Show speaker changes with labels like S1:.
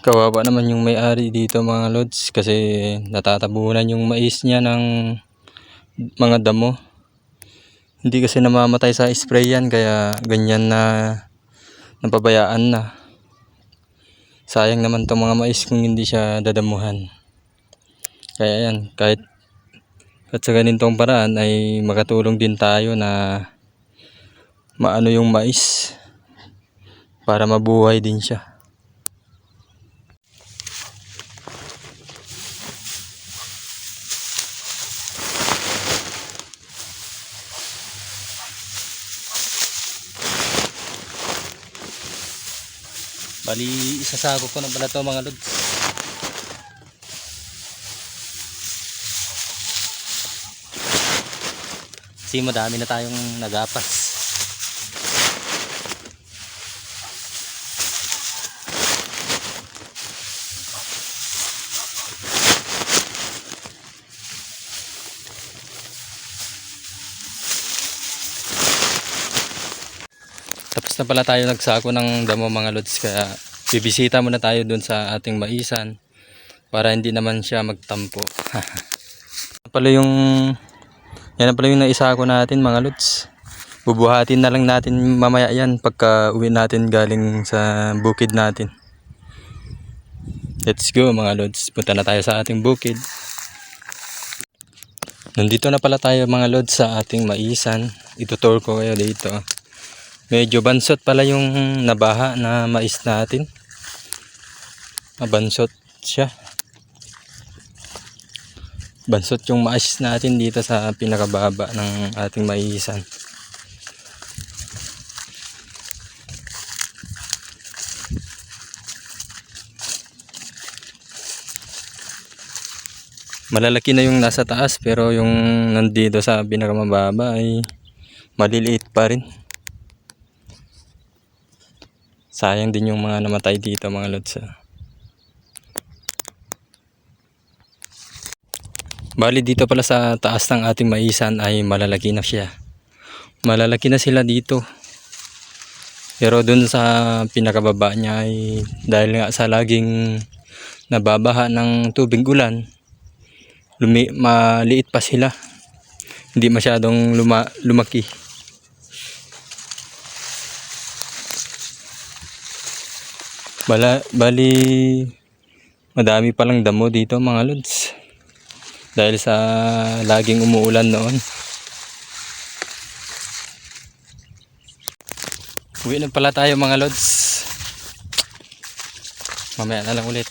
S1: Kawawa naman yung may-ari dito mga lods kasi natatabunan yung mais niya ng mga damo. Hindi kasi namamatay sa spray yan kaya ganyan na napabayaan na. Sayang naman itong mga mais kung hindi siya dadamuhan. Kaya yan, kahit sa ganitong paraan ay makatulong din tayo na maano yung mais para mabuhay din siya. Bali, isasako ko na pala ito mga lods. Kasi madami na tayong nagapas. Tapos na pala tayo nagsako ng damo mga lods, kaya bibisita muna tayo dun sa ating maisan para hindi naman siya magtampo. Yan na pala yung naisako natin mga lods. Bubuhatin na lang natin mamaya yan pagka uwi natin galing sa bukid natin. Let's go mga lods, punta na tayo sa ating bukid. Nandito na pala tayo mga lods sa ating maisan. Itutour ko kayo dito. Medyo bansot pala yung nabaha na mais natin. Bansot siya. Bansot yung mais natin dito sa pinakababa ng ating maisan. Malalaki na yung nasa taas pero yung nandito sa pinakamababa ay maliliit pa rin. Sayang din yung mga namatay dito mga lods. Bali dito pala sa taas ng ating maisan ay malalaki na siya. Malalaki na sila dito. Pero dun sa pinakababa niya ay dahil nga sa laging nababaha ng tubig ulan, maliit pa sila. Hindi masyadong lumaki. Bali madami palang damo dito mga lods. Dahil sa laging umuulan noon. Uwi na pala tayo mga lods. Mamaya na lang ulit.